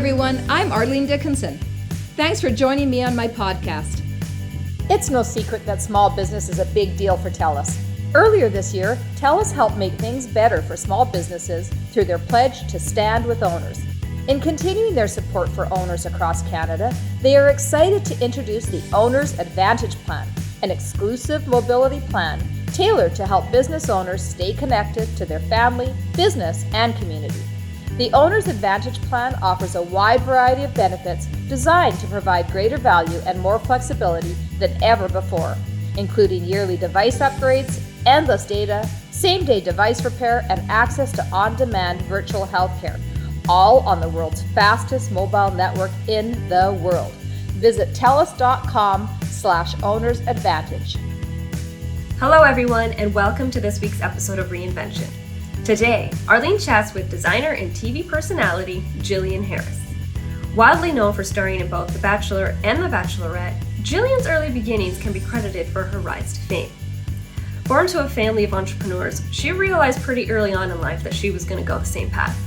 everyone, I'm Arlene Dickinson. Thanks for joining me on my podcast. It's no secret that small business is a big deal for TELUS. Earlier this year, TELUS helped make things better for small businesses through their pledge to stand with owners. In continuing their support for owners across Canada, they are excited to introduce the Owner's Advantage Plan, an exclusive mobility plan tailored to help business owners stay connected to their family, business, and community. The Owner's Advantage Plan offers a wide variety of benefits designed to provide greater value and more flexibility than ever before, including yearly device upgrades, endless data, same-day device repair, and access to on-demand virtual healthcare, all on the world's fastest mobile network in the world. Visit TELUS.com/ownersadvantage. Hello everyone, and welcome to this week's episode of Reinvention. Today, Arlene chats with designer and TV personality Jillian Harris. Widely known for starring in both The Bachelor and The Bachelorette, Jillian's early beginnings can be credited for her rise to fame. Born to a family of entrepreneurs, she realized pretty early on in life that she was going to go the same path.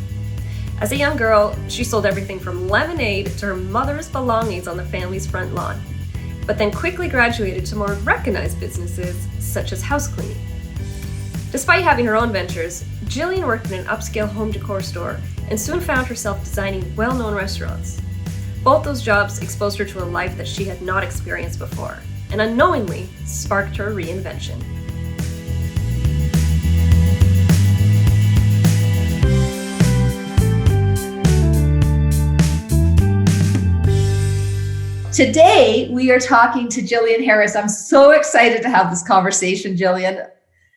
As a young girl, she sold everything from lemonade to her mother's belongings on the family's front lawn, but then quickly graduated to more recognized businesses such as house cleaning. Despite having her own ventures, Jillian worked in an upscale home decor store and soon found herself designing well-known restaurants. Both those jobs exposed her to a life that she had not experienced before, and unknowingly sparked her reinvention. Today, we are talking to Jillian Harris. I'm so excited to have this conversation, Jillian.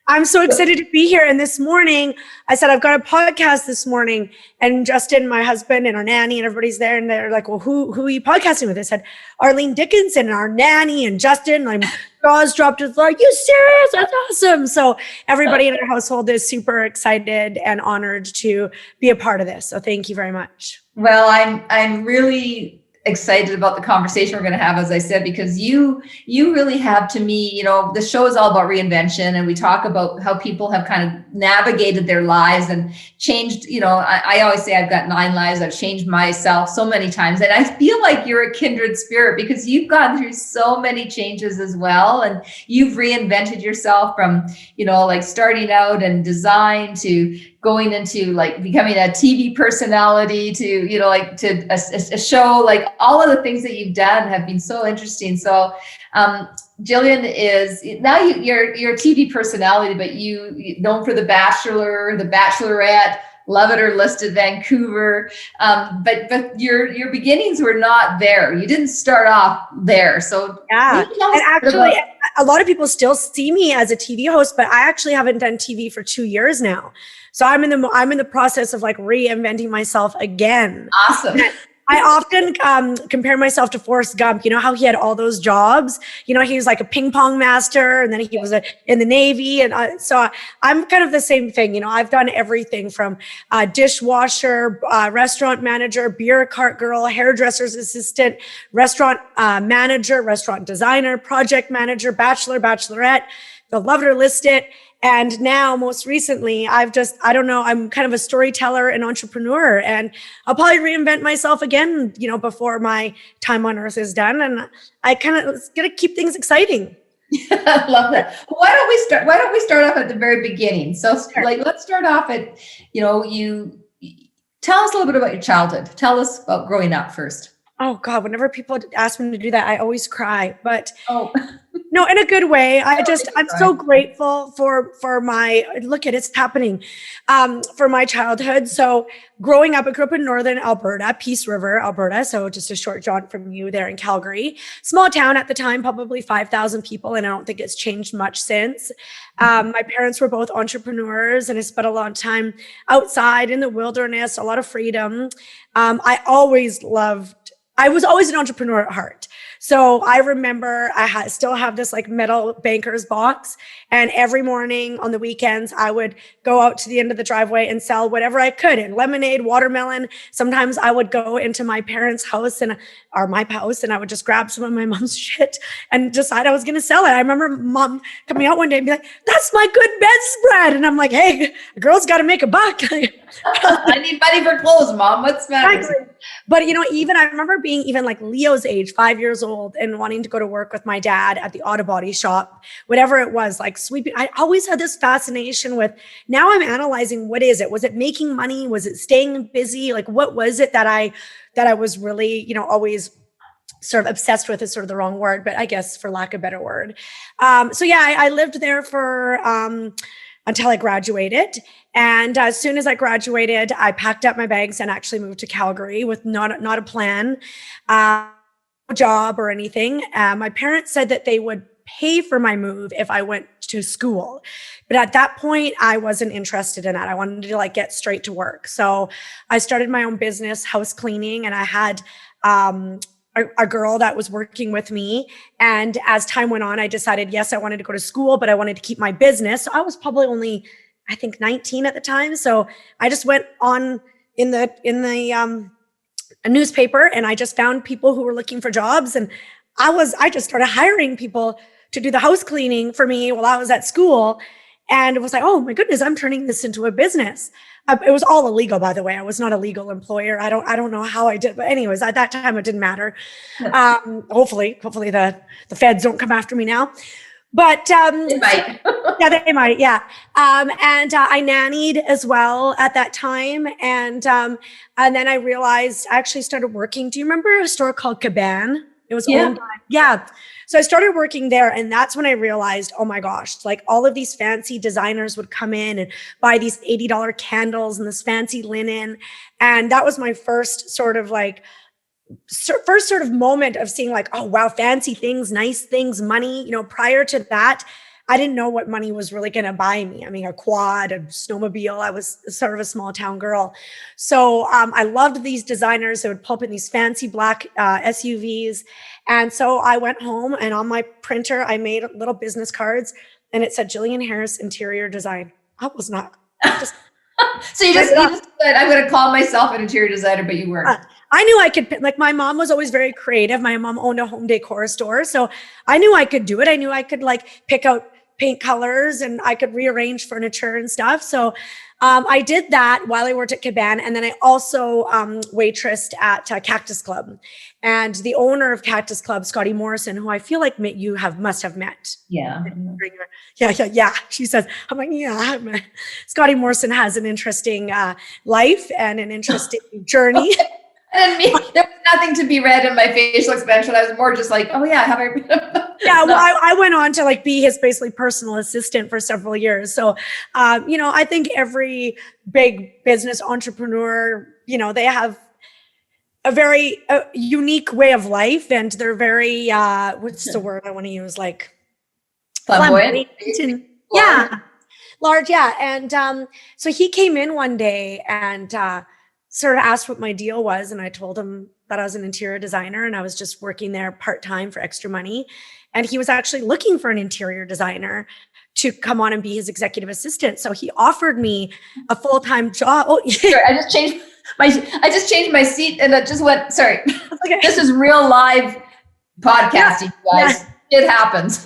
I'm so excited to be here. And this morning, I said, I've got a podcast this morning. And Justin, my husband, and our nanny, and everybody's there. And they're like, well, who are you podcasting with? I said, Arlene Dickinson, and our nanny, and Justin. And my jaws dropped. It's like, are you serious? That's awesome. So everybody in our household is super excited and honored to be a part of this. So thank you very much. Well, I'm really excited about the conversation we're going to have, as I said, because you really have, to me, the show is all about reinvention, and we talk about how people have kind of navigated their lives and changed. I always say I've got 9 lives. I've changed myself so many times, and I feel like you're a kindred spirit because you've gone through so many changes as well, and you've reinvented yourself from, like starting out in design to going into like becoming a TV personality to, to a show. Like all of the things that you've done have been so interesting. So Jillian is now you're a TV personality, but you known for The Bachelor, The Bachelorette, Love It or List It, Vancouver. But your beginnings were not there. You didn't start off there. So yeah, and actually a lot of people still see me as a TV host, but I actually haven't done TV for 2 years now. So I'm in the process of like reinventing myself again. Awesome. I often compare myself to Forrest Gump. You know how he had all those jobs? He was like a ping pong master, and then he was in the Navy. And so I'm kind of the same thing. I've done everything from dishwasher, restaurant manager, beer cart girl, hairdresser's assistant, restaurant manager, restaurant designer, project manager, bachelor, bachelorette, the Love It or List It. And now, most recently, I'm kind of a storyteller and entrepreneur, and I'll probably reinvent myself again, before my time on earth is done. And I kind of going to keep things exciting. I love that. Why don't we start off at the very beginning? So let's start off at, you tell us a little bit about your childhood. Tell us about growing up first. Oh God, whenever people ask me to do that, I always cry, but no, in a good way. I'm so grateful for my, it's happening, for my childhood. So growing up, I grew up in Northern Alberta, Peace River, Alberta. So just a short jaunt from you there in Calgary, small town at the time, probably 5,000 people. And I don't think it's changed much since. My parents were both entrepreneurs, and I spent a lot of time outside in the wilderness, a lot of freedom. I always loved I was always an entrepreneur at heart. So I remember still have this like metal banker's box. And every morning on the weekends, I would go out to the end of the driveway and sell whatever I could, and lemonade, watermelon. Sometimes I would go into my parents' house or my house, and I would just grab some of my mom's shit and decide I was going to sell it. I remember mom coming out one day and be like, "That's my good bedspread." And I'm like, "Hey, a girl's got to make a buck." I need money for clothes, Mom. What's matter? Exactly. But even I remember being even like Leo's age, 5 years old, and wanting to go to work with my dad at the auto body shop, whatever it was, like sweeping. I always had this fascination with, now I'm analyzing, what is it? Was it making money? Was it staying busy? Like, what was it that I was really, always sort of obsessed with is sort of the wrong word, but I guess for lack of a better word. So yeah, I lived there for, until I graduated. And as soon as I graduated, I packed up my bags and actually moved to Calgary with not a plan, job or anything. My parents said that they would pay for my move if I went to school. But at that point, I wasn't interested in that. I wanted to like get straight to work. So I started my own business, house cleaning, and I had a girl that was working with me. And as time went on, I decided, yes, I wanted to go to school, but I wanted to keep my business. So I was probably only, I think, 19 at the time. So I just went on in the a newspaper, and I just found people who were looking for jobs. And I just started hiring people to do the house cleaning for me while I was at school. And it was like, oh my goodness, I'm turning this into a business. It was all illegal, by the way. I was not a legal employer. I don't know how I did, but anyways, at that time it didn't matter. Hopefully the feds don't come after me now. But They might. yeah, they might. Yeah. And I nannied as well at that time. And then I realized I actually started working. Do you remember a store called Caban? It was owned by, yeah. So I started working there, and that's when I realized, oh my gosh, like all of these fancy designers would come in and buy these $80 candles and this fancy linen. And that was my first sort of moment of seeing like, oh wow, fancy things, nice things, money. Prior to that, I didn't know what money was really going to buy me. I mean, a quad, a snowmobile. I was sort of a small town girl. So I loved these designers that would pull up in these fancy black SUVs. And so I went home, and on my printer, I made little business cards, and it said Jillian Harris interior design. I was not. So you just said, I'm going to call myself an interior designer, but you weren't. I knew I could, like my mom was always very creative. My mom owned a home decor store. So I knew I could do it. I knew I could like pick out paint colors, and I could rearrange furniture and stuff. So I did that while I worked at Caban. And then I also waitressed at Cactus Club. And the owner of Cactus Club, Scotty Morrison, who I feel like you must have met. Yeah. Yeah. She says, I'm like, yeah. Scotty Morrison has an interesting life and an interesting journey. And me, there was nothing to be read in my facial expression. I was more just like, oh yeah, have I read about Yeah, well, I went on to like be his basically personal assistant for several years. So, I think every big business entrepreneur, they have a very unique way of life, and they're very, what's the word I want to use? Like flamboyant. Yeah, large. Yeah. And so he came in one day and sort of asked what my deal was. And I told him that I was an interior designer and I was just working there part-time for extra money. And he was actually looking for an interior designer to come on and be his executive assistant. So he offered me a full-time job. Oh, Sorry, I just changed my seat, and it just went, sorry. Okay. This is real live podcasting, guys. Yeah. It happens.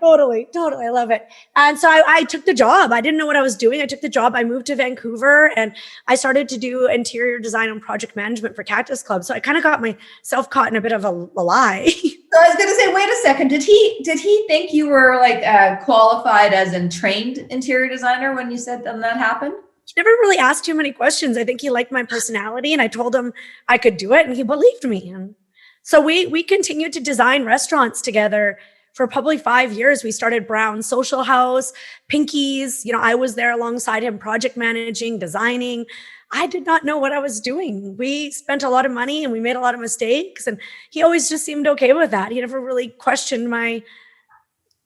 Totally. I love it. And so I took the job. I didn't know what I was doing. I took the job. I moved to Vancouver, and I started to do interior design and project management for Cactus Club. So I kind of got myself caught in a bit of a lie. So I was going to say, wait a second. Did he think you were like qualified as a trained interior designer when you said that happened? He never really asked too many questions. I think he liked my personality, and I told him I could do it, and he believed me. And so we continued to design restaurants together for probably 5 years. We started Brown Social House, Pinky's. I was there alongside him, project managing, designing. I did not know what I was doing. We spent a lot of money and we made a lot of mistakes, and he always just seemed okay with that. He never really questioned my.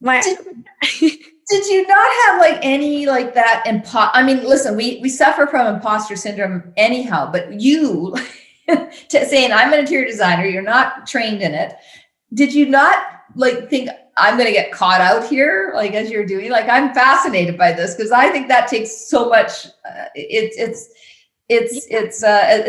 Did you not have like any like that? I mean, listen, we suffer from imposter syndrome anyhow, but you saying, I'm an interior designer, you're not trained in it. Did you not like think I'm going to get caught out here? Like, as you're doing, like, I'm fascinated by this because I think that takes so much. It's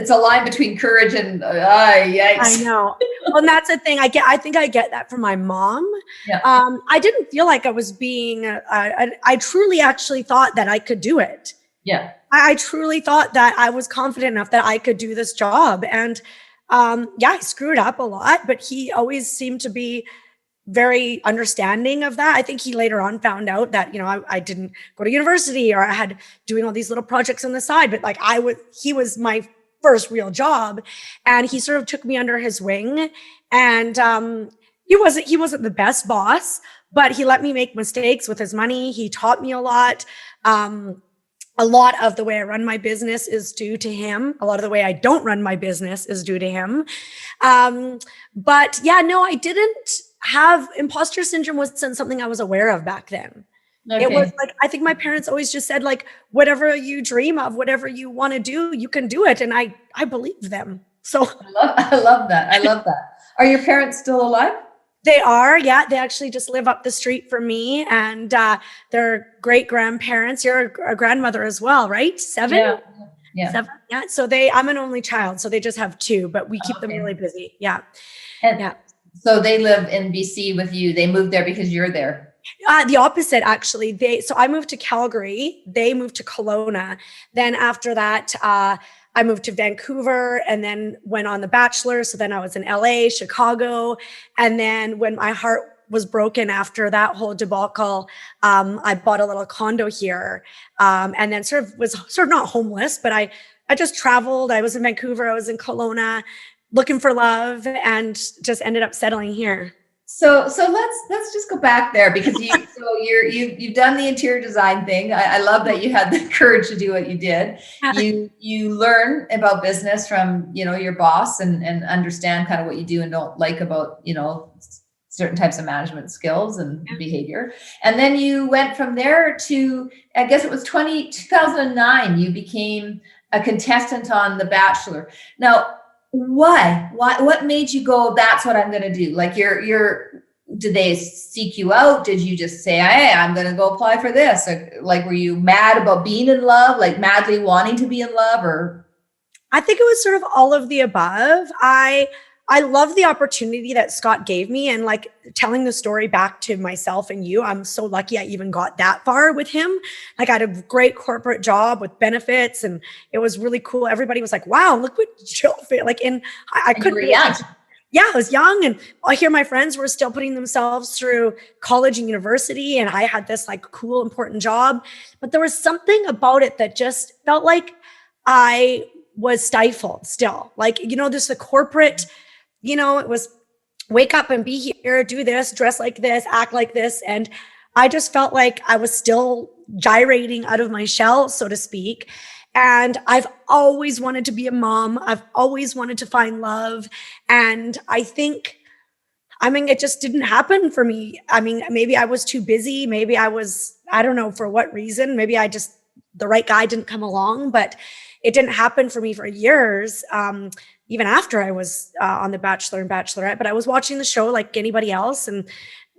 a line between courage and yikes. I know. Well, and that's the thing. I think I get that from my mom. Yeah. I didn't feel like I was being, I truly actually thought that I could do it. Yeah. I truly thought that I was confident enough that I could do this job. And I screwed up a lot, but he always seemed to be very understanding of that. I think he later on found out that, I didn't go to university, or I had doing all these little projects on the side, but like he was my first real job, and he sort of took me under his wing. And he wasn't the best boss, but he let me make mistakes with his money. He taught me a lot. A lot of the way I run my business is due to him. A lot of the way I don't run my business is due to him. But yeah, no, I didn't have imposter syndrome. Wasn't something I was aware of back then. Okay. It was like, I think my parents always just said, like, whatever you dream of, whatever you want to do, you can do it. And I believed them. So I love that. I love that. Are your parents still alive? They are. Yeah. They actually just live up the street from me, and they're great grandparents. You're a grandmother as well, right? 7? Yeah. 7. Yeah. So I'm an only child, so they just have 2, but we keep them really busy. Yeah. And yeah. So they live in BC with you. They moved there because you're there. The opposite, actually. So I moved to Calgary. They moved to Kelowna. Then after that, I moved to Vancouver, and then went on The Bachelor. So then I was in LA, Chicago. And then when my heart was broken after that whole debacle, I bought a little condo here. And then was not homeless, but I just traveled. I was in Vancouver. I was in Kelowna looking for love, and just ended up settling here. So let's just go back there, because you've done the interior design thing. I love that you had the courage to do what you did. You learn about business from, your boss, and understand kind of what you do and don't like about, certain types of management skills and behavior. And then you went from there to, I guess it was 2009, you became a contestant on The Bachelor. Now, why? What made you go, that's what I'm going to do? Like, did they seek you out? Did you just say, hey, I'm going to go apply for this? Like, were you mad about being in love, like madly wanting to be in love? Or I think it was sort of all of the above. I love the opportunity that Scott gave me, and like telling the story back to myself and you. I'm so lucky I even got that far with him. Like, I had a great corporate job with benefits, and it was really cool. Everybody was like, wow, look what Jill fit. Like, I couldn't be young. Yeah, I was young, and I hear my friends were still putting themselves through college and university, and I had this like cool, important job. But there was something about it that just felt like I was stifled still. Like, there's a corporate, it was wake up and be here, do this, dress like this, act like this. And I just felt like I was still gyrating out of my shell, so to speak. And I've always wanted to be a mom. I've always wanted to find love. And I think, it just didn't happen for me. Maybe I was too busy. Maybe I don't know for what reason. Maybe the right guy didn't come along, but it didn't happen for me for years. Even after I was on The Bachelor and Bachelorette, but I was watching the show like anybody else, and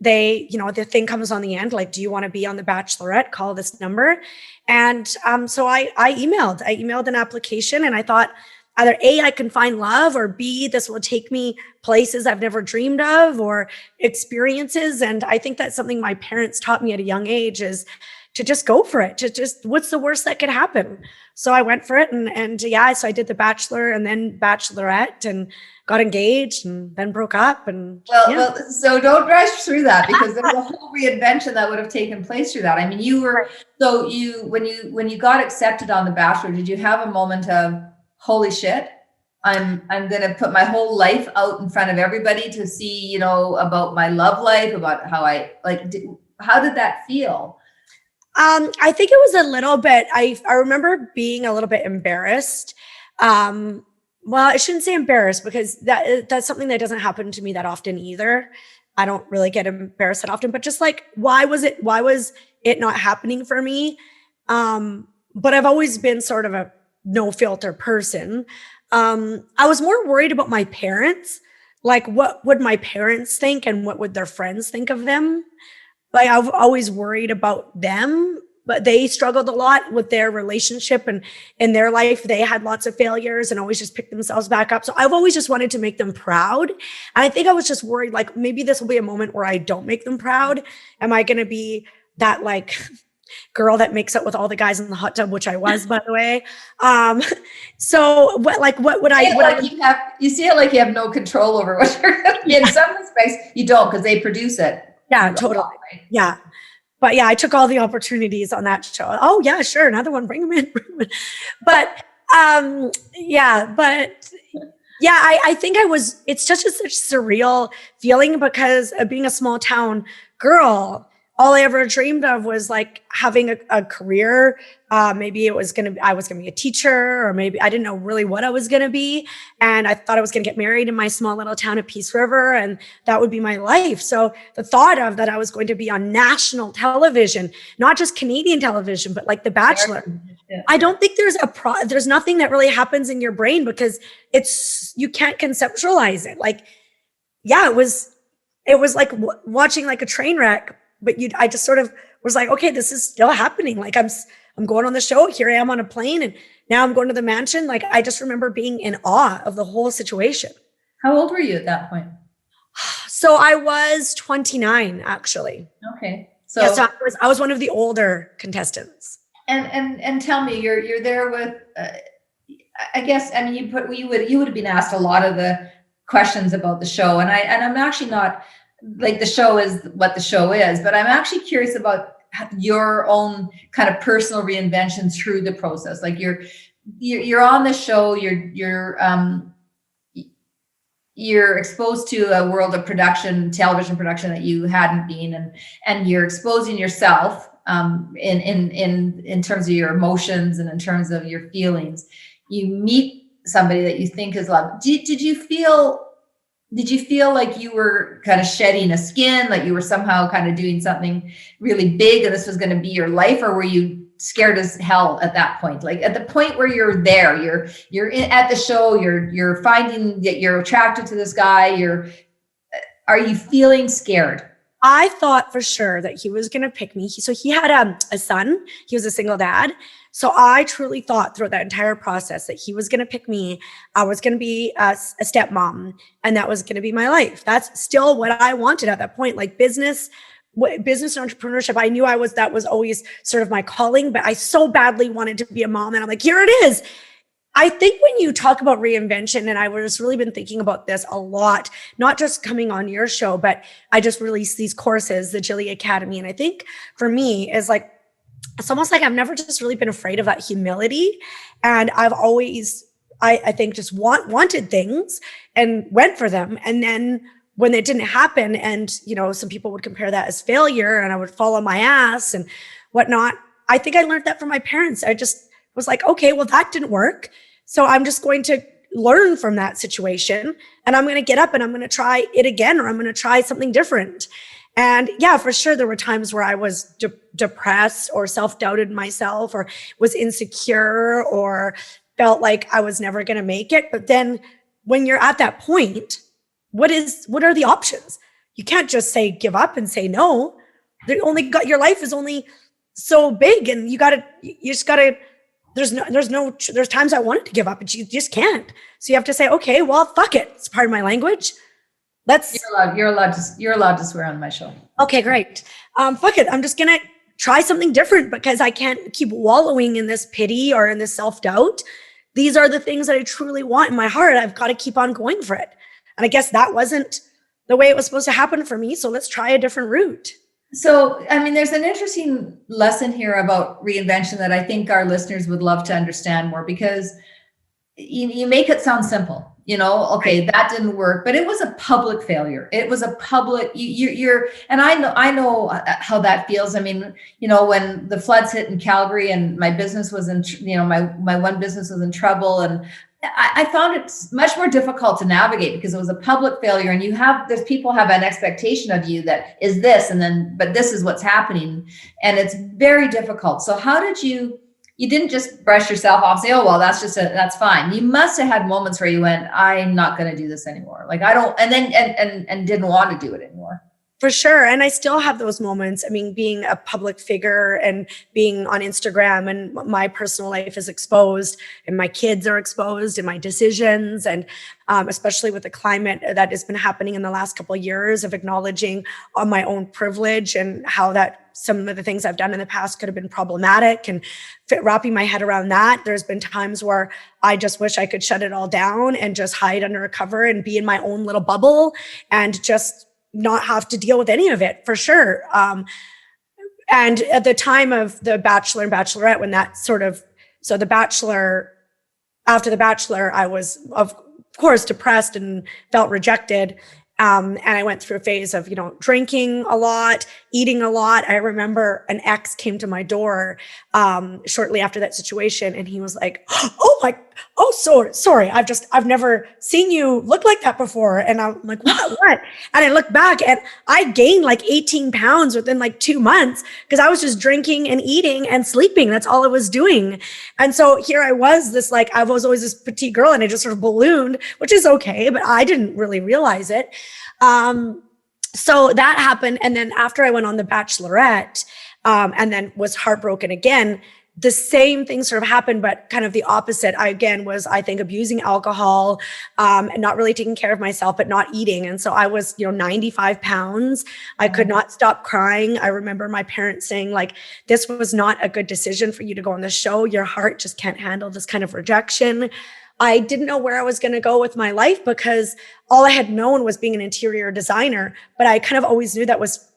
they, the thing comes on the end, like, do you want to be on The Bachelorette? Call this number. And so I emailed an application, and I thought either A, I can find love, or B, this will take me places I've never dreamed of, or experiences. And I think that's something my parents taught me at a young age, is to just go for it, to just, what's the worst that could happen? So I went for it, and so I did The Bachelor and then Bachelorette, and got engaged, and then broke up. And well, so don't rush through that, because there's a whole reinvention that would have taken place through that. When you got accepted on The Bachelor, did you have a moment of, holy shit, I'm going to put my whole life out in front of everybody to see, about my love life, about how how did that feel? I think it was a little bit, I remember being a little bit embarrassed. Well, I shouldn't say embarrassed, because that's something that doesn't happen to me that often either. I don't really get embarrassed that often, but just like, why was it not happening for me? But I've always been sort of a no filter person. I was more worried about my parents. Like, what would my parents think and what would their friends think of them? Like, I've always worried about them, but they struggled a lot with their relationship and in their life. They had lots of failures and always just picked themselves back up. So I've always just wanted to make them proud. And I think I was just worried, like, maybe this will be a moment where I don't make them proud. Am I going to be that like girl that makes up with all the guys in the hot tub, which I was, by the way. So what would you see it like you have no control over what you're in some respects you don't, because they produce it. Yeah, totally. Yeah. But yeah, I took all the opportunities on that show. Oh yeah, sure. Another one, bring them in. But I think it's just such a surreal feeling because of being a small town girl. All I ever dreamed of was like having a career. Maybe I was going to be a teacher, or maybe I didn't know really what I was going to be. And I thought I was going to get married in my small little town of Peace River, and that would be my life. So the thought of that I was going to be on national television, not just Canadian television, but like The Bachelor. Yeah. I don't think there's nothing that really happens in your brain because you can't conceptualize it. Like, yeah, it was like watching like a train wreck. But I just sort of was like, okay, this is still happening. Like I'm going on the show. Here I am on a plane, and now I'm going to the mansion. Like I just remember being in awe of the whole situation. How old were you at that point? So I was 29, actually. Okay. So I was one of the older contestants. And tell me, you're there with. I guess I mean you would have been asked a lot of the questions about the show, and I'm actually not. Like the show is what the show is, but I'm actually curious about your own kind of personal reinvention through the process. Like you're on the show, you're exposed to a world of production, television production that you hadn't been, and you're exposing yourself in terms of your emotions and in terms of your feelings. You meet somebody that you think is love. Did you feel like you were kind of shedding a skin, like you were somehow kind of doing something really big and this was going to be your life? Or were you scared as hell at that point? Like at the point where you're there, you're at the show, you're finding that you're attracted to this guy. Are you feeling scared? I thought for sure that he was going to pick me. So he had a son. He was a single dad. So I truly thought through that entire process that he was going to pick me. I was going to be a stepmom, and that was going to be my life. That's still what I wanted at that point. Like business and entrepreneurship. I knew that was always sort of my calling, but I so badly wanted to be a mom. And I'm like, here it is. I think when you talk about reinvention, and I was really been thinking about this a lot, not just coming on your show, but I just released these courses, the Jillian Academy. And I think for me is like, it's almost like I've never just really been afraid of that humility. And I've always, I think just wanted things and went for them. And then when it didn't happen, and, some people would compare that as failure and I would fall on my ass and whatnot. I think I learned that from my parents. I just was like, okay, well, that didn't work. So I'm just going to learn from that situation, and I'm going to get up and I'm going to try it again, or I'm going to try something different. And yeah, for sure, there were times where I was depressed or self-doubted myself or was insecure or felt like I was never going to make it. But then when you're at that point, what are the options? You can't just say give up and say no. Your life is only so big, and there's times I wanted to give up, and you just can't. So you have to say, okay, well, fuck it. It's part of my language. You're allowed to swear on my show. Okay, great. Fuck it. I'm just going to try something different because I can't keep wallowing in this pity or in this self-doubt. These are the things that I truly want in my heart. I've got to keep on going for it. And I guess that wasn't the way it was supposed to happen for me. So let's try a different route. So, I mean, there's an interesting lesson here about reinvention that I think our listeners would love to understand more, because you make it sound simple. Okay, that didn't work, but it was a public failure. It was a public, and I know how that feels. I mean, when the floods hit in Calgary and my business was my one business was in trouble, and I found it much more difficult to navigate because it was a public failure, and there's people have an expectation of you that is this, but this is what's happening, and it's very difficult. So how did you you didn't just brush yourself off, say, oh, well, that's fine. You must have had moments where you went, I'm not going to do this anymore. Like, I don't, and then, and didn't want to do it anymore. For sure. And I still have those moments. I mean, being a public figure and being on Instagram, and my personal life is exposed and my kids are exposed and my decisions. And especially with the climate that has been happening in the last couple of years, of acknowledging on my own privilege and how that some of the things I've done in the past could have been problematic, and wrapping my head around that. There's been times where I just wish I could shut it all down and just hide under a cover and be in my own little bubble and just not have to deal with any of it, for sure. And at the time of the Bachelor and Bachelorette, when that sort of, so the Bachelor, after the Bachelor, I was of course depressed and felt rejected. And I went through a phase of, drinking a lot, eating a lot. I remember an ex came to my door shortly after that situation, and he was like, sorry. I've never seen you look like that before. And I'm like, what? And I look back and I gained like 18 pounds within like 2 months because I was just drinking and eating and sleeping. That's all I was doing. And so here I was, I was always this petite girl, and it just sort of ballooned, which is okay, but I didn't really realize it. So that happened. And then after I went on The Bachelorette, and then was heartbroken again, the same thing sort of happened, but kind of the opposite. I think, abusing alcohol, and not really taking care of myself, but not eating. And so I was, 95 pounds. I could not stop crying. I remember my parents saying, like, this was not a good decision for you to go on the show. Your heart just can't handle this kind of rejection. I didn't know where I was going to go with my life because all I had known was being an interior designer, but I kind of always knew that was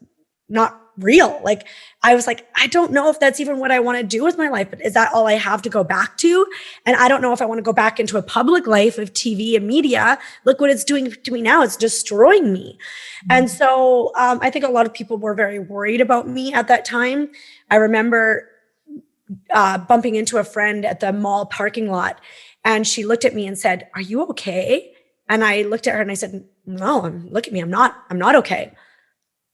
not real. Like, I was like, I don't know if that's even what I want to do with my life, but is that all I have to go back to? And I don't know if I want to go back into a public life of TV and media. Look what it's doing to me now. It's destroying me. Mm-hmm. And so I think a lot of people were very worried about me at that time. I remember bumping into a friend at the mall parking lot, and she looked at me and said, "Are you okay?" And I looked at her and I said, "No, look at me. I'm not okay.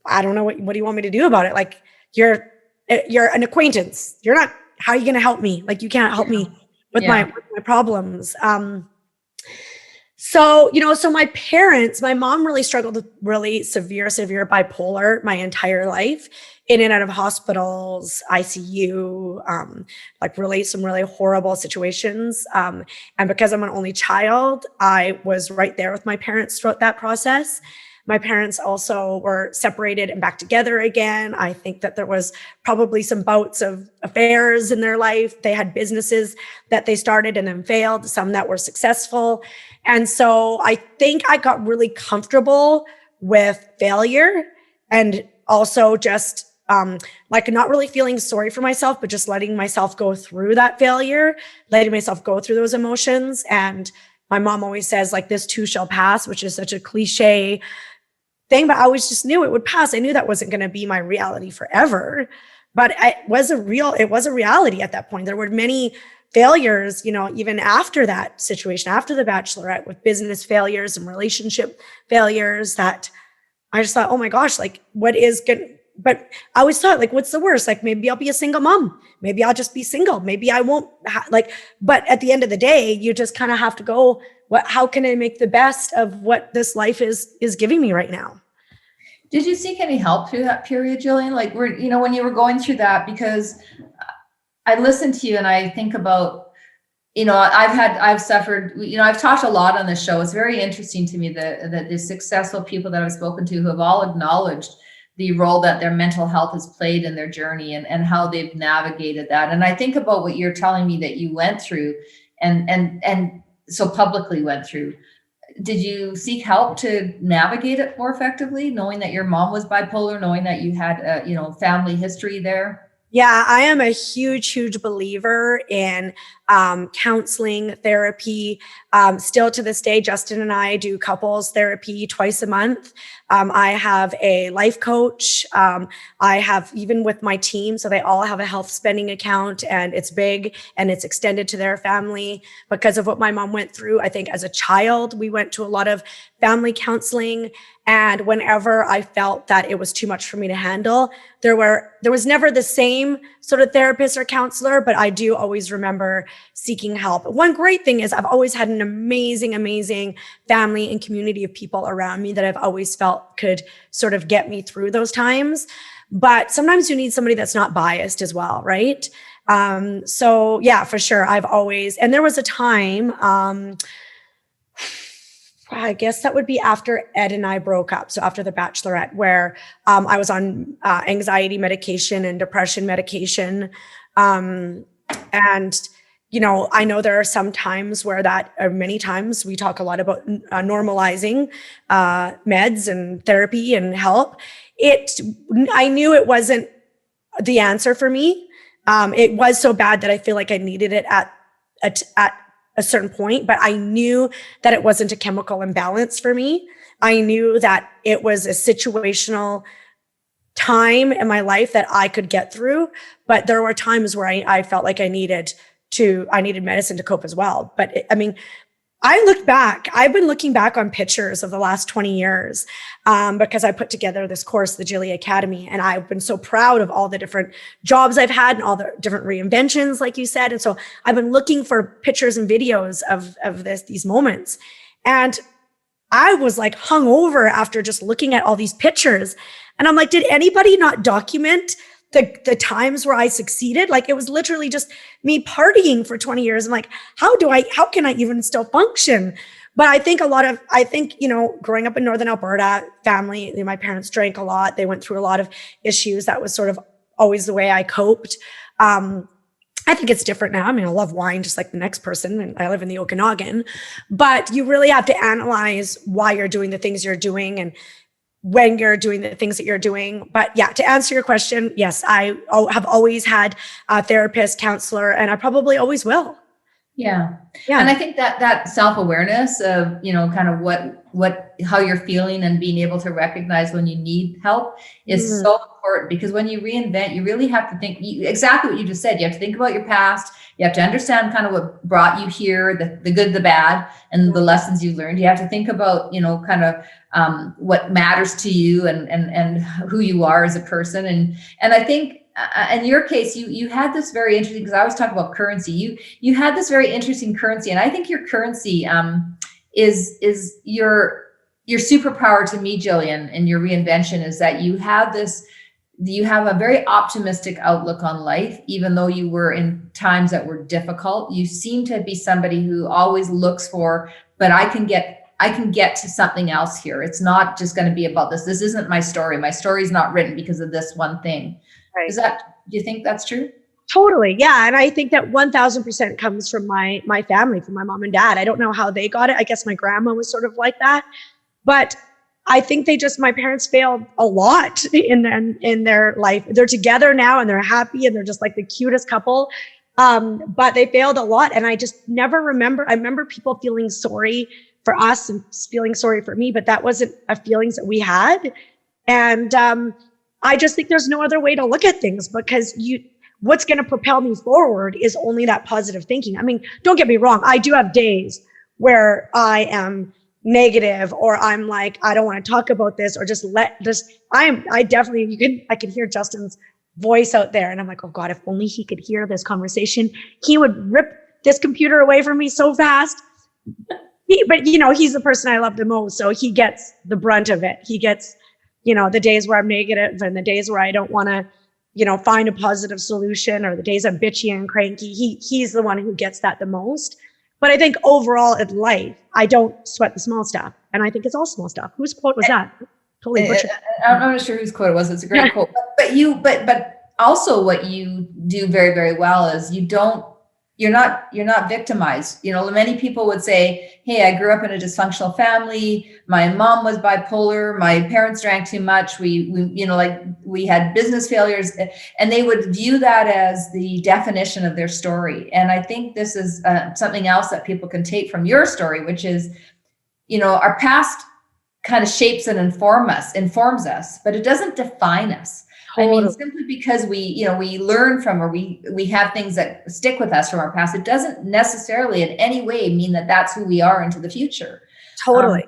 I don't know what do you want me to do about it? Like, you're an acquaintance. You're not, how are you going to help me? Like, you can't help me with my problems." So my mom really struggled with really severe bipolar my entire life, in and out of hospitals, ICU, some really horrible situations. And because I'm an only child, I was right there with my parents throughout that process. My parents also were separated and back together again. I think that there was probably some bouts of affairs in their life. They had businesses that they started and then failed, some that were successful. And so I think I got really comfortable with failure, and also just not really feeling sorry for myself, but just letting myself go through that failure, letting myself go through those emotions. And my mom always says, like, this too shall pass, which is such a cliche thing, but I always just knew it would pass. I knew that wasn't going to be my reality forever, but it was a reality at that point. There were many failures, even after that situation, after the Bachelorette, with business failures and relationship failures, that I just thought, oh my gosh, like, what is good? But I always thought, like, what's the worst? Like, maybe I'll be a single mom. Maybe I'll just be single. Maybe I won't but at the end of the day, you just kind of have to go, how can I make the best of what this life is giving me right now? Did you seek any help through that period, Jillian? Like, when you were going through that, because I listened to you and I think about, I've suffered, I've talked a lot on this show. It's very interesting to me that the successful people that I've spoken to who have all acknowledged the role that their mental health has played in their journey and how they've navigated that. And I think about what you're telling me that you went through and so publicly went through. Did you seek help to navigate it more effectively, knowing that your mom was bipolar, knowing that you had family history there? Yeah, I am a huge believer in counseling, therapy. Still to this day, Justin and I do couples therapy twice a month. I have a life coach. I have, even with my team, so they all have a health spending account, and it's big and it's extended to their family because of what my mom went through. I think as a child, we went to a lot of family counseling. And whenever I felt that it was too much for me to handle, there was never the same sort of therapist or counselor, but I do always remember seeking help. One great thing is I've always had an amazing, amazing family and community of people around me that I've always felt could sort of get me through those times. But sometimes you need somebody that's not biased as well, right? So yeah, for sure. And there was a time, I guess that would be after Ed and I broke up. So after The Bachelorette, where I was on anxiety medication and depression medication. And, I know there are some times where many times we talk a lot about normalizing meds and therapy and help. I knew it wasn't the answer for me. It was so bad that I feel like I needed it at a certain point, but I knew that it wasn't a chemical imbalance for me. I knew that it was a situational time in my life that I could get through, but there were times where I felt like I needed medicine to cope as well. But I've been looking back on pictures of the last 20 years because I put together this course, the Gillian Academy, and I've been so proud of all the different jobs I've had and all the different reinventions, like you said. And so I've been looking for pictures and videos of these moments. And I was like hung over after just looking at all these pictures. And I'm like, did anybody not document the times where I succeeded? Like, it was literally just me partying for 20 years. I'm like, how can I even still function? But I think growing up in Northern Alberta, family, my parents drank a lot. They went through a lot of issues. That was sort of always the way I coped. I think it's different now. I mean, I love wine just like the next person, and I live in the Okanagan, but you really have to analyze why you're doing the things you're doing and when you're doing the things that you're doing. But yeah, to answer your question, yes, I have always had a therapist, counselor, and I probably always will. Yeah. And I think that self-awareness of, kind of how you're feeling and being able to recognize when you need help is so important, because when you reinvent, you really have to think exactly what you just said. You have to think about your past. You have to understand kind of what brought you here, the good, the bad, and the lessons you learned. You have to think about, kind of what matters to you and who you are as a person. And I think, in your case, you had this very interesting, because I was talking about currency. You had this very interesting currency, and I think your currency is your superpower to me, Jillian, and your reinvention is that you have a very optimistic outlook on life, even though you were in times that were difficult. You seem to be somebody who always looks for, but I can get to something else here. It's not just going to be about this. This isn't my story. My story is not written because of this one thing. Right. Do you think that's true? Totally. Yeah. And I think that 1000% comes from my family, from my mom and dad. I don't know how they got it. I guess my grandma was sort of like that, but I think my parents failed a lot in their life. They're together now and they're happy and they're just like the cutest couple. But they failed a lot. And I just never remember. I remember people feeling sorry for us and feeling sorry for me, but that wasn't a feelings that we had. And, I just think there's no other way to look at things, because what's going to propel me forward is only that positive thinking. I mean, don't get me wrong. I do have days where I am negative, or I'm like, I don't want to talk about this, or I can hear Justin's voice out there. And I'm like, oh God, if only he could hear this conversation, he would rip this computer away from me so fast. But he's the person I love the most. So he gets the brunt of it. He gets, the days where I'm negative and the days where I don't want to, find a positive solution, or the days I'm bitchy and cranky. He's the one who gets that the most. But I think overall in life, I don't sweat the small stuff. And I think it's all small stuff. Whose quote was that? Totally butchered. I'm not sure whose quote it was. It's a great quote. But also what you do very, very well is you're not victimized. Many people would say, hey, I grew up in a dysfunctional family. My mom was bipolar. My parents drank too much. We had business failures, and they would view that as the definition of their story. And I think this is something else that people can take from your story, which is, our past kind of shapes and informs us, but it doesn't define us. Totally. I mean, simply because we learn from, or we have things that stick with us from our past, it doesn't necessarily in any way mean that that's who we are into the future. Totally.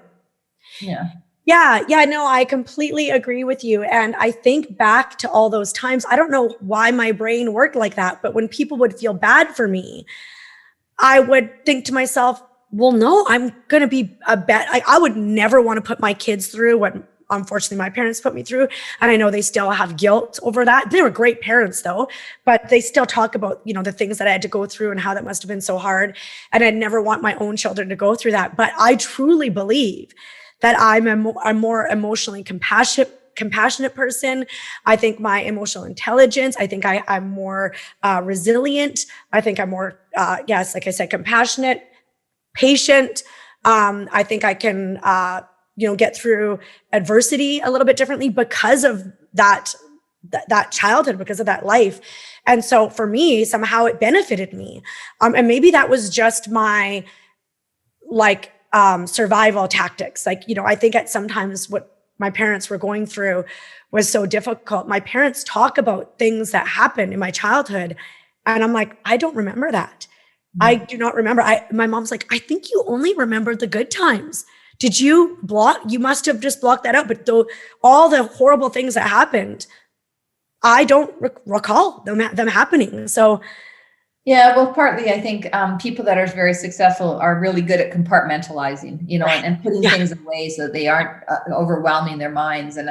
Yeah. Yeah, no, I completely agree with you. And I think back to all those times, I don't know why my brain worked like that, but when people would feel bad for me, I would think to myself, well, no, I'm going to be I would never want to put my kids through what unfortunately my parents put me through. And I know they still have guilt over that. They were great parents though, but they still talk about, the things that I had to go through and how that must have been so hard. And I'd never want my own children to go through that. But I truly believe that I'm a more emotionally compassionate person. I think my emotional intelligence, I think I'm more resilient. I think I'm more, yes, like I said, compassionate, patient. I think I can, get through adversity a little bit differently because of that childhood, because of that life. And so for me, somehow it benefited me. And maybe that was just my survival tactics. I think at sometimes what my parents were going through was so difficult. My parents talk about things that happened in my childhood. And I'm like, I don't remember that. I do not remember. My mom's like, I think you only remember the good times. Did you must have just blocked that out. But all the horrible things that happened, I don't recall them happening. So yeah, well, partly I think people that are very successful are really good at compartmentalizing, and putting things in ways so that they aren't overwhelming their minds. I'm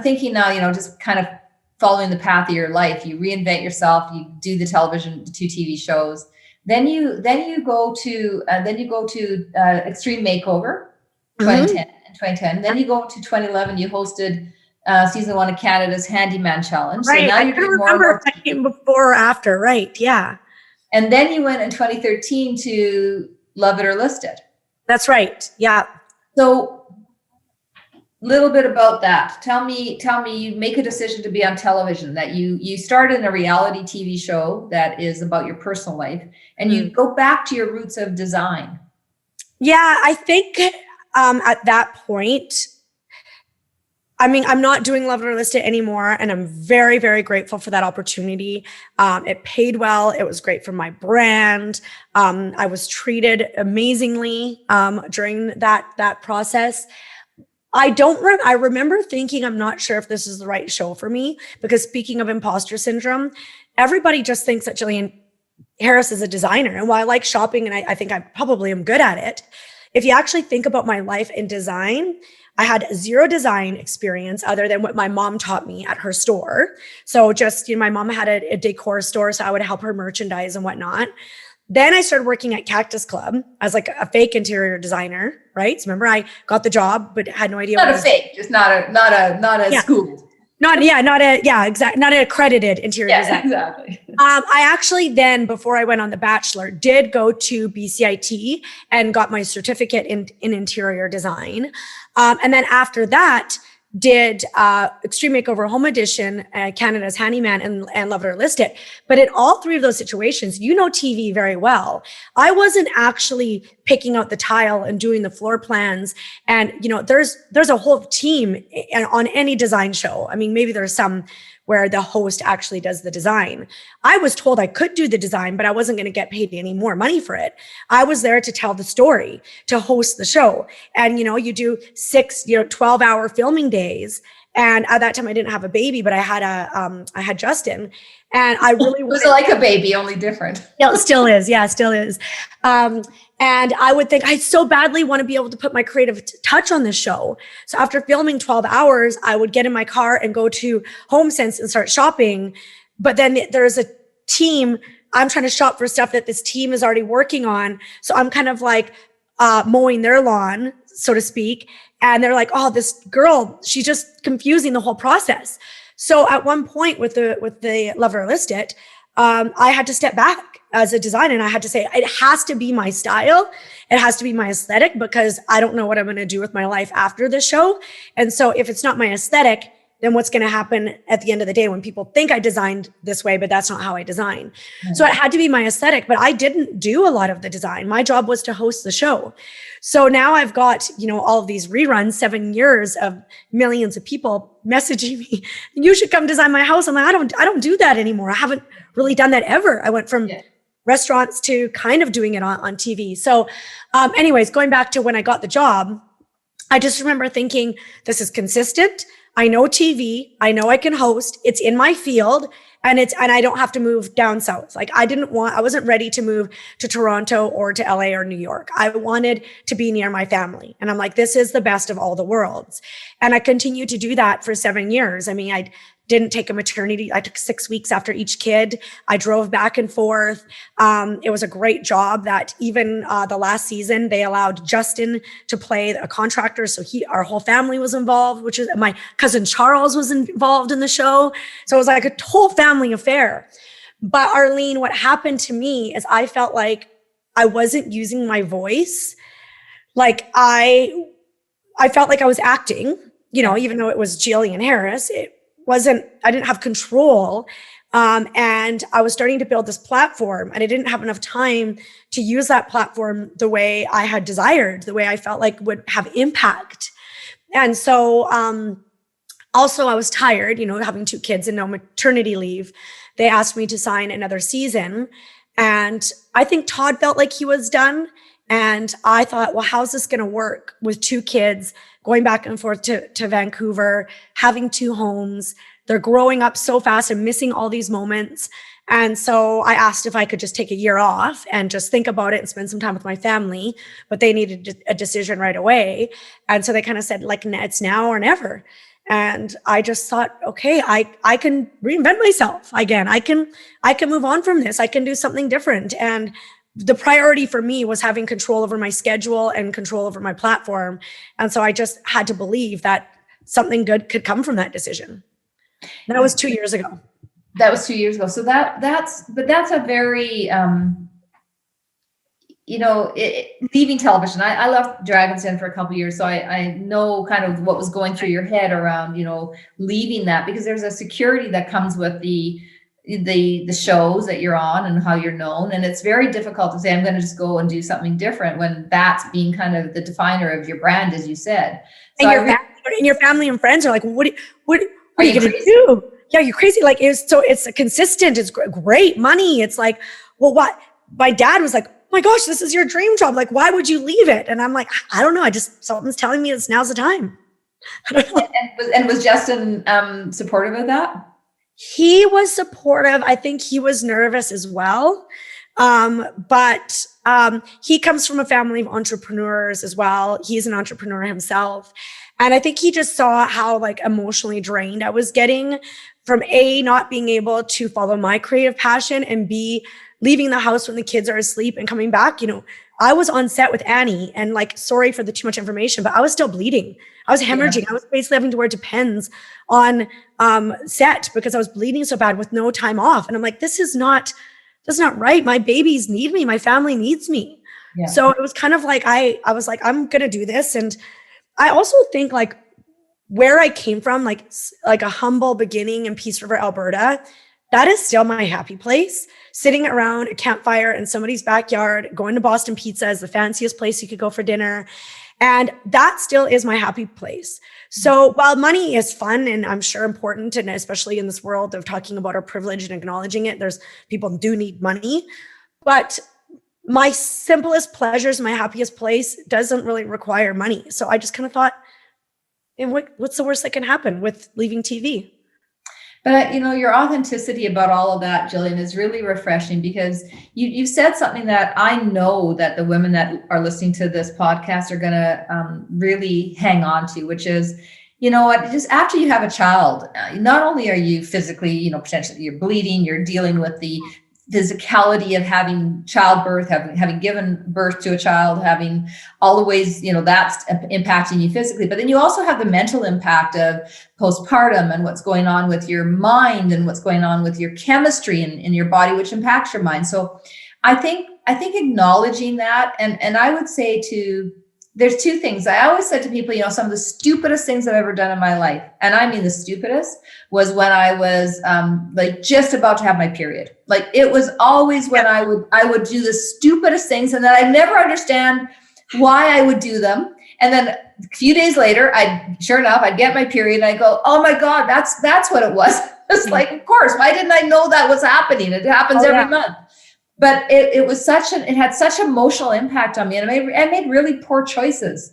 thinking now, just kind of following the path of your life. You reinvent yourself. You do the 2 TV shows. Then you go to Extreme Makeover, 2010. Then you go to 2011. You hosted season 1 of Canada's Handyman Challenge. Right. So now I can remember if that came before or after. Right. Yeah. And then you went in 2013 to Love It or List It. That's right. Yeah. So little bit about that. Tell me, you make a decision to be on television, that you started in a reality TV show that is about your personal life, and you go back to your roots of design. Yeah, I think at that point, I'm not doing Love It or List It anymore, and I'm very, very grateful for that opportunity. It paid well. It was great for my brand. I was treated amazingly during that process. I remember thinking, I'm not sure if this is the right show for me, because speaking of imposter syndrome, everybody just thinks that Jillian Harris is a designer. And while I like shopping and I think I probably am good at it, if you actually think about my life in design, I had zero design experience other than what my mom taught me at her store. So just, my mom had a decor store, so I would help her merchandise and whatnot. Then I started working at Cactus Club as like a fake interior designer, right? So remember, I got the job, but had no idea. Not a fake, just not a school. Not an accredited interior designer. Exactly. I actually then, before I went on The Bachelor, did go to BCIT and got my certificate in interior design. And then after that, did Extreme Makeover Home Edition, Canada's Handyman, and Love It or List It. But in all three of those situations, TV very well. I wasn't actually picking out the tile and doing the floor plans. And, there's a whole team on any design show. Maybe there's some where the host actually does the design. I was told I could do the design, but I wasn't going to get paid any more money for it. I was there to tell the story, to host the show. And, you do 6, 12-hour filming days. And at that time I didn't have a baby, but I had Justin, and I really it was like a baby, only different. Yeah, it still is. Yeah, it still is. And I would think I so badly want to be able to put my creative touch on this show. So after filming 12 hours, I would get in my car and go to HomeSense and start shopping. But then there's a team. I'm trying to shop for stuff that this team is already working on. So I'm kind of like mowing their lawn, so to speak. And they're like, oh, this girl, she's just confusing the whole process. So at one point with the Love It or List It, I had to step back as a designer, and I had to say, it has to be my style. It has to be my aesthetic, because I don't know what I'm going to do with my life after this show. And so if it's not my aesthetic, then what's going to happen at the end of the day when people think I designed this way, but that's not how I design. So it had to be my aesthetic, but I didn't do a lot of the design. My job was to host the show. So now I've got, all of these reruns, 7 years of millions of people messaging me, you should come design my house. I'm like, I don't do that anymore. I haven't really done that ever. I went from restaurants to kind of doing it on TV. So anyways, going back to when I got the job, I just remember thinking, this is consistent. I know TV. I know I can host. It's in my field, and I don't have to move down south. Like I wasn't ready to move to Toronto or to LA or New York. I wanted to be near my family. And I'm like, this is the best of all the worlds. And I continued to do that for 7 years. I mean, I didn't take a maternity. I took 6 weeks after each kid. I drove back and forth. It was a great job that even the last season, they allowed Justin to play a contractor. So our whole family was involved, which is my cousin Charles was involved in the show. So it was like a whole family affair. But Arlene, what happened to me is I felt like I wasn't using my voice. Like I felt like I was acting, even though it was Jillian Harris, I didn't have control. And I was starting to build this platform, and I didn't have enough time to use that platform the way I had desired, the way I felt like would have impact. And so, also I was tired, having 2 kids and no maternity leave. They asked me to sign another season, and I think Todd felt like he was done. And I thought, well, how's this going to work with 2 kids going back and forth to Vancouver, having 2 homes? They're growing up so fast and missing all these moments. And so I asked if I could just take a year off and just think about it and spend some time with my family, but they needed a decision right away. And so they kind of said, like, it's now or never. And I just thought, okay, I can reinvent myself again. I can move on from this. I can do something different. And the priority for me was having control over my schedule and control over my platform. And so I just had to believe that something good could come from that decision. That was 2 years ago. That was 2 years ago. So that's a very, leaving television. I left Dragon's Den for a couple of years. So I know kind of what was going through your head around, leaving that, because there's a security that comes with the shows that you're on and how you're known. And it's very difficult to say, I'm going to just go and do something different when that's being kind of the definer of your brand, as you said. So and your family and friends are like, what are you going to do? Yeah, you're crazy. Like, it's consistent. It's great money. It's like, well, what? My dad was like, oh my gosh, this is your dream job. Like, why would you leave it? And I'm like, I don't know. Something's telling me now's the time. I don't know. And was Justin supportive of that? He was supportive. I think he was nervous as well. But he comes from a family of entrepreneurs as well. He's an entrepreneur himself. And I think he just saw how emotionally drained I was getting from A, not being able to follow my creative passion, and B, leaving the house when the kids are asleep and coming back. I was on set with Annie, and sorry for the too much information, but I was still bleeding. I was hemorrhaging. Yeah. I was basically having to wear Depends on set because I was bleeding so bad with no time off. And I'm like, that's not right. My babies need me. My family needs me. Yeah. So it was kind of like, I was like, I'm going to do this. And I also think where I came from, like a humble beginning in Peace River, Alberta, that is still my happy place. Sitting around a campfire in somebody's backyard, going to Boston Pizza is the fanciest place you could go for dinner. And that still is my happy place. So while money is fun and I'm sure important, and especially in this world of talking about our privilege and acknowledging it, people do need money. But my simplest pleasures, my happiest place doesn't really require money. So I just kind of thought, and what's the worst that can happen with leaving TV? But your authenticity about all of that, Jillian, is really refreshing, because you said something that I know that the women that are listening to this podcast are going to really hang on to, which is, just after you have a child, not only are you physically, potentially you're bleeding, you're dealing with the physicality of having childbirth, having given birth to a child, having all the ways, that's impacting you physically. But then you also have the mental impact of postpartum and what's going on with your mind and what's going on with your chemistry in your body, which impacts your mind. So I think acknowledging that, and I would say to there's two things. I always said to people, some of the stupidest things I've ever done in my life, and I mean the stupidest, was when I was like just about to have my period. Like it was always when I would do the stupidest things, and then I'd never understand why I would do them. And then a few days later, sure enough, I'd get my period and I go, oh my God, that's what it was. It's like, of course, why didn't I know that was happening? It happens every month. But it was it had such emotional impact on me, and I made really poor choices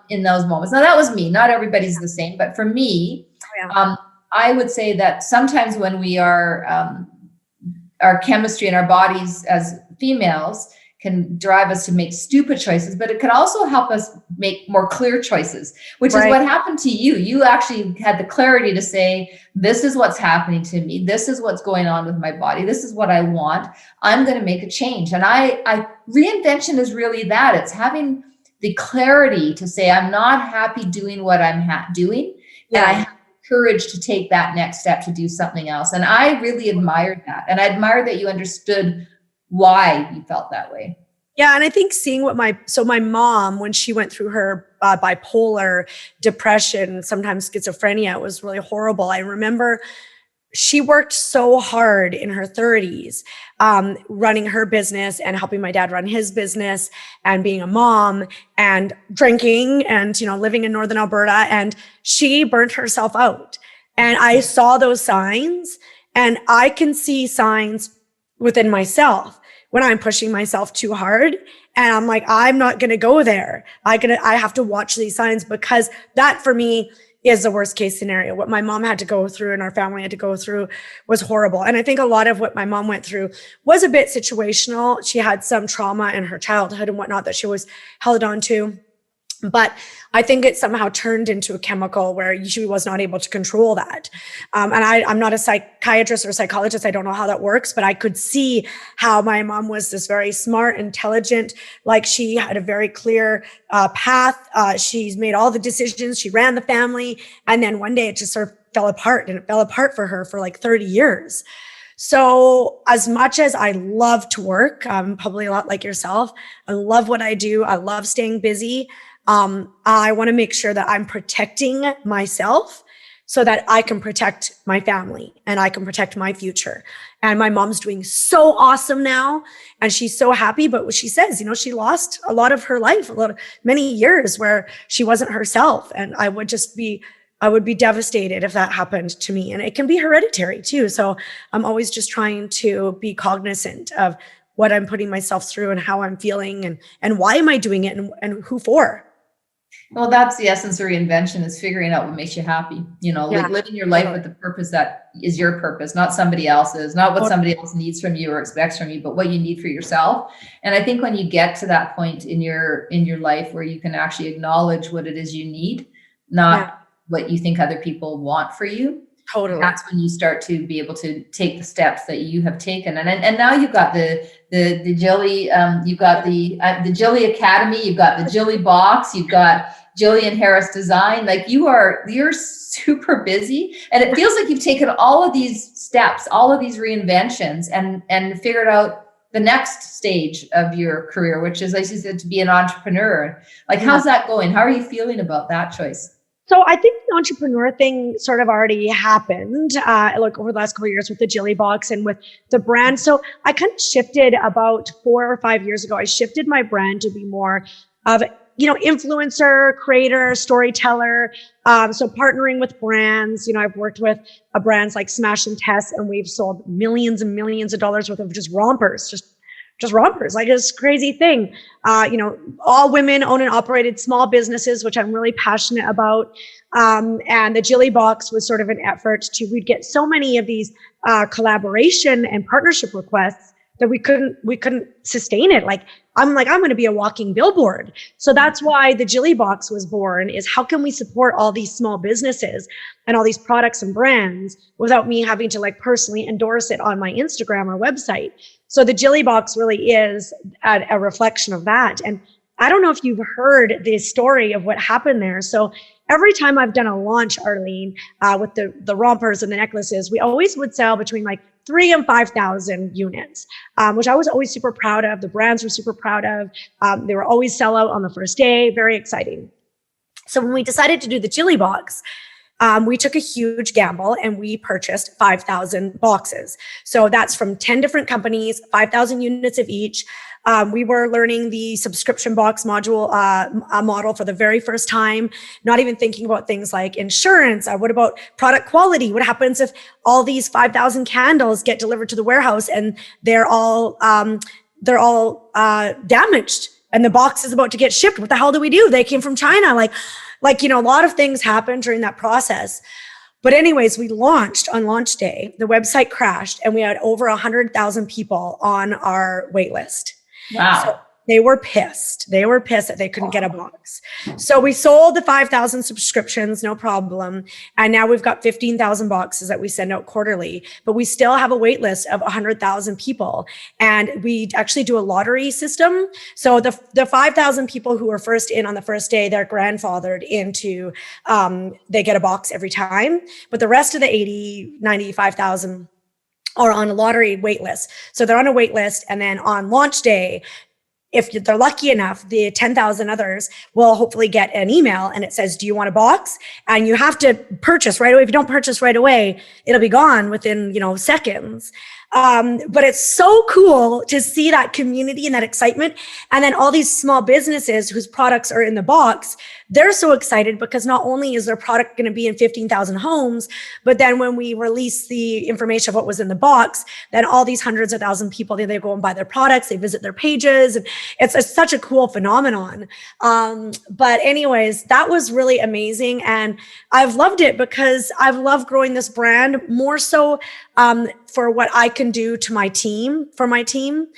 in those moments. Now that was me. Not everybody's the same, but for me, I would say that sometimes when we are our chemistry and our bodies as females can drive us to make stupid choices, but it can also help us make more clear choices, which is what happened to you. You actually had the clarity to say, this is what's happening to me. This is what's going on with my body. This is what I want. I'm going to make a change. And reinvention is really that. It's having the clarity to say, I'm not happy doing what I'm doing. And I have the courage to take that next step to do something else. And I really admired that. And I admired that you understood why you felt that way. Yeah. And I think seeing what my mom, when she went through her bipolar depression, sometimes schizophrenia, it was really horrible. I remember she worked so hard in her 30s, running her business and helping my dad run his business and being a mom and drinking and, living in Northern Alberta. And she burnt herself out. And I saw those signs, and I can see signs within myself when I'm pushing myself too hard. And I'm like, I'm not going to go there. I have to watch these signs, because that for me is the worst case scenario. What my mom had to go through and our family had to go through was horrible. And I think a lot of what my mom went through was a bit situational. She had some trauma in her childhood and whatnot that she always held on to. But I think it somehow turned into a chemical where she was not able to control that. And I'm not a psychiatrist or psychologist. I don't know how that works, but I could see how my mom was this very smart, intelligent, like she had a very clear path. She's made all the decisions. She ran the family. And then one day it just sort of fell apart, and it fell apart for her for like 30 years. So as much as I love to work, probably a lot like yourself, I love what I do. I love staying busy. I want to make sure that I'm protecting myself so that I can protect my family and I can protect my future. And my mom's doing so awesome now, and she's so happy. But what she says, she lost a lot of her life, many years where she wasn't herself. And I would be devastated if that happened to me. And it can be hereditary too. So I'm always just trying to be cognizant of what I'm putting myself through and how I'm feeling and why am I doing it and who for. Well, that's the essence of reinvention, is figuring out what makes you happy, like living your life with the purpose that is your purpose, not somebody else's, not what somebody else needs from you or expects from you, but what you need for yourself. And I think when you get to that point in your life where you can actually acknowledge what it is you need, not what you think other people want for you. Totally. That's when you start to be able to take the steps that you have taken. And now you've got the Jilly, you've got the Jilly Academy, you've got the Jilly Box, you've got Gillian Harris Design. Like you're super busy, and it feels like you've taken all of these steps, all of these reinventions, and figured out the next stage of your career, which is, like you said, to be an entrepreneur. Like, how's that going? How are you feeling about that choice? So I think the entrepreneur thing sort of already happened, like over the last couple of years with the Jilly Box and with the brand. So I kind of shifted about 4 or 5 years ago. I shifted my brand to be more of, influencer, creator, storyteller. So partnering with brands, I've worked with brands like Smash and Tess, and we've sold millions and millions of dollars worth of just rompers, just rompers, like this crazy thing. All women own and operated small businesses, which I'm really passionate about. And the Jilly Box was sort of an effort we'd get so many of these collaboration and partnership requests that we couldn't sustain it. I'm going to be a walking billboard. So that's why the Jilly Box was born, is how can we support all these small businesses and all these products and brands without me having to personally endorse it on my Instagram or website. So the Jilly Box really is a reflection of that. And I don't know if you've heard the story of what happened there. So every time I've done a launch, Arlene, with the rompers and the necklaces, we always would sell between 3 and 5,000 units, which I was always super proud of. The brands were super proud of. They were always sell out on the first day. Very exciting. So when we decided to do the Jilly box, we took a huge gamble and we purchased 5,000 boxes. So that's from 10 different companies, 5,000 units of each. We were learning the subscription box module model for the very first time, not even thinking about things like insurance. What about product quality? What happens if all these 5,000 candles get delivered to the warehouse and they're all damaged and the box is about to get shipped? What the hell do we do? They came from China. Like, a lot of things happened during that process. But anyways, we launched on launch day. The website crashed and we had over 100,000 people on our wait list. Wow. So they were pissed. They were pissed that they couldn't get a box. So we sold the 5,000 subscriptions, no problem. And now we've got 15,000 boxes that we send out quarterly, but we still have a wait list of 100,000 people. And we actually do a lottery system. So the 5,000 people who are first in on the first day, they're grandfathered into, they get a box every time. But the rest of the 95,000 are on a lottery wait list. So they're on a wait list. And then on launch day, if they're lucky enough, the 10,000 others will hopefully get an email and it says, do you want a box? And you have to purchase right away. If you don't purchase right away, it'll be gone within, seconds. But it's so cool to see that community and that excitement. And then all these small businesses whose products are in the box, they're so excited because not only is their product going to be in 15,000 homes, but then when we release the information of what was in the box, then all these hundreds of thousand people, they go and buy their products, they visit their pages. And it's such a cool phenomenon. But anyways, that was really amazing. And I've loved it because I've loved growing this brand more so for what I can do to my team, for my team.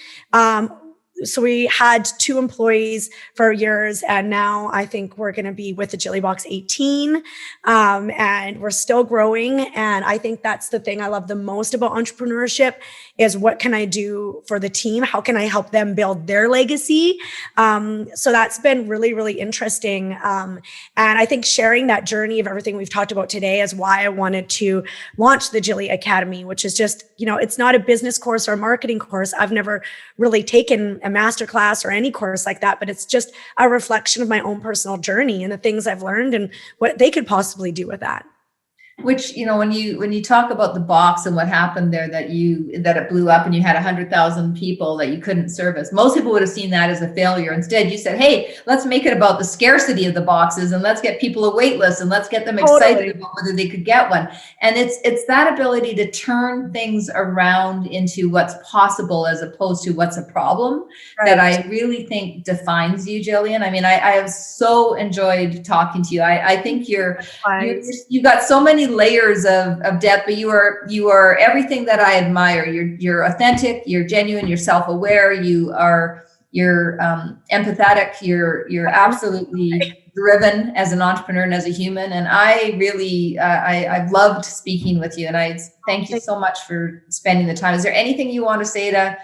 So we had 2 employees for years, and now I think we're going to be with the Jilly Box 18, and we're still growing. And I think that's the thing I love the most about entrepreneurship is what can I do for the team? How can I help them build their legacy? So that's been really, really interesting. And I think sharing that journey of everything we've talked about today is why I wanted to launch the Jilly Academy, which is just, it's not a business course or a marketing course. I've never really taken a masterclass or any course like that, but it's just a reflection of my own personal journey and the things I've learned and what they could possibly do with that. Which, when you talk about the box and what happened there, that it blew up and you had 100,000 people that you couldn't service, most people would have seen that as a failure. Instead, you said, hey, let's make it about the scarcity of the boxes and let's get people a wait list and let's get them excited about whether they could get one. And it's that ability to turn things around into what's possible as opposed to what's a problem that I really think defines you, Jillian. I mean, I have so enjoyed talking to you. I think you've got so many layers of depth, but you are everything that I admire. You're authentic, you're genuine, you're self-aware, you're empathetic, you're absolutely driven as an entrepreneur and as a human. And I really I've loved speaking with you, and I thank you so much for spending the time. Is there anything you want to say to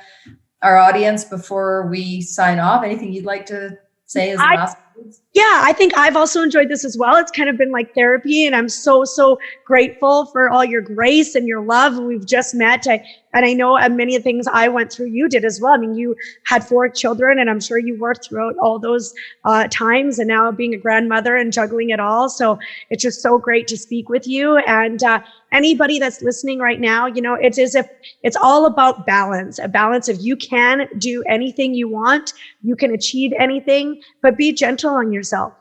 our audience before we sign off? Anything you'd like to say as the last words? Yeah, I think I've also enjoyed this as well. It's kind of been like therapy, and I'm so, so grateful for all your grace and your love. We've just met. And I know many of the things I went through, you did as well. I mean, you had 4 children, and I'm sure you worked throughout all those times, and now being a grandmother and juggling it all. So it's just so great to speak with you. And anybody that's listening right now, it's as if it's all about balance, a balance of you can do anything you want, you can achieve anything, but be gentle on yourself.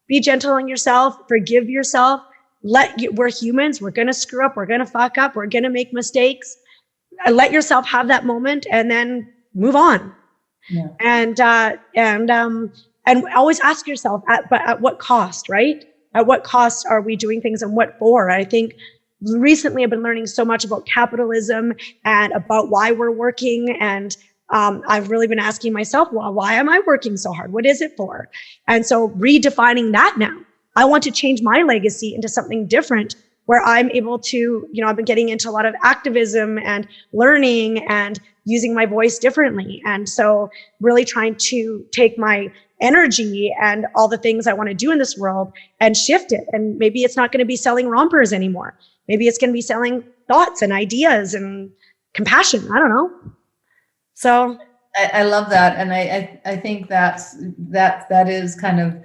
Be gentle on yourself, forgive yourself. We're humans. We're going to screw up. We're going to fuck up. We're going to make mistakes. Let yourself have that moment and then move on. Yeah. And always ask yourself, at what cost, right? At what cost are we doing things and what for? I think recently I've been learning so much about capitalism and about why we're working. And I've really been asking myself, well, why am I working so hard? What is it for? And so redefining that now. I want to change my legacy into something different where I'm able to, I've been getting into a lot of activism and learning and using my voice differently. And so really trying to take my energy and all the things I want to do in this world and shift it. And maybe it's not going to be selling rompers anymore. Maybe it's going to be selling thoughts and ideas and compassion. I don't know. So I love that. And I think that is kind of,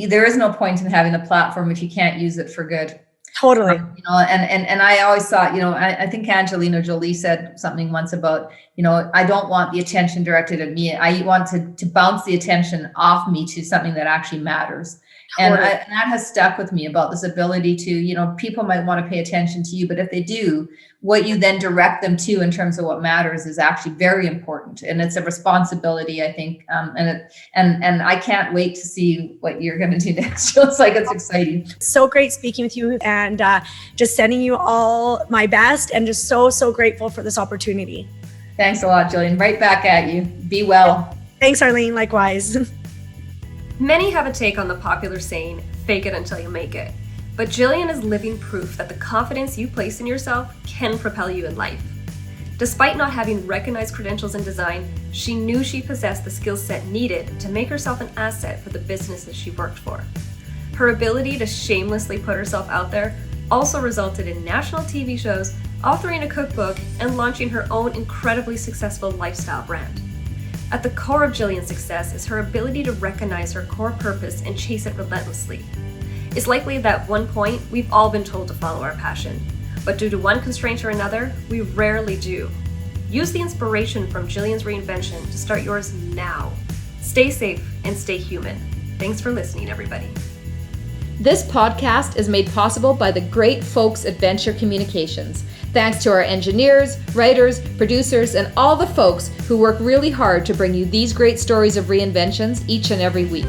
there is no point in having a platform if you can't use it for good. totally. And I always thought, I think Angelina Jolie said something once about, I don't want the attention directed at me. I want to bounce the attention off me to something that actually matters. Totally. And that has stuck with me about this ability to, people might want to pay attention to you, but if they do, what you then direct them to in terms of what matters is actually very important. And it's a responsibility, I think. And I can't wait to see what you're going to do next. Feels like it's exciting. So great speaking with you, and just sending you all my best, and just so grateful for this opportunity. Thanks a lot, Jillian. Right back at you. Be well. Thanks, Arlene. Likewise. Many have a take on the popular saying, fake it until you make it. But Gillian is living proof that the confidence you place in yourself can propel you in life. Despite not having recognized credentials in design, she knew she possessed the skill set needed to make herself an asset for the businesses she worked for. Her ability to shamelessly put herself out there also resulted in national TV shows, authoring a cookbook, and launching her own incredibly successful lifestyle brand. At the core of Gillian's success is her ability to recognize her core purpose and chase it relentlessly. It's likely that at one point we've all been told to follow our passion, but due to one constraint or another, we rarely do. Use the inspiration from Gillian's Reinvention to start yours now. Stay safe and stay human. Thanks for listening, everybody. This podcast is made possible by the great folks at Venture Communications. Thanks to our engineers, writers, producers, and all the folks who work really hard to bring you these great stories of reinventions each and every week.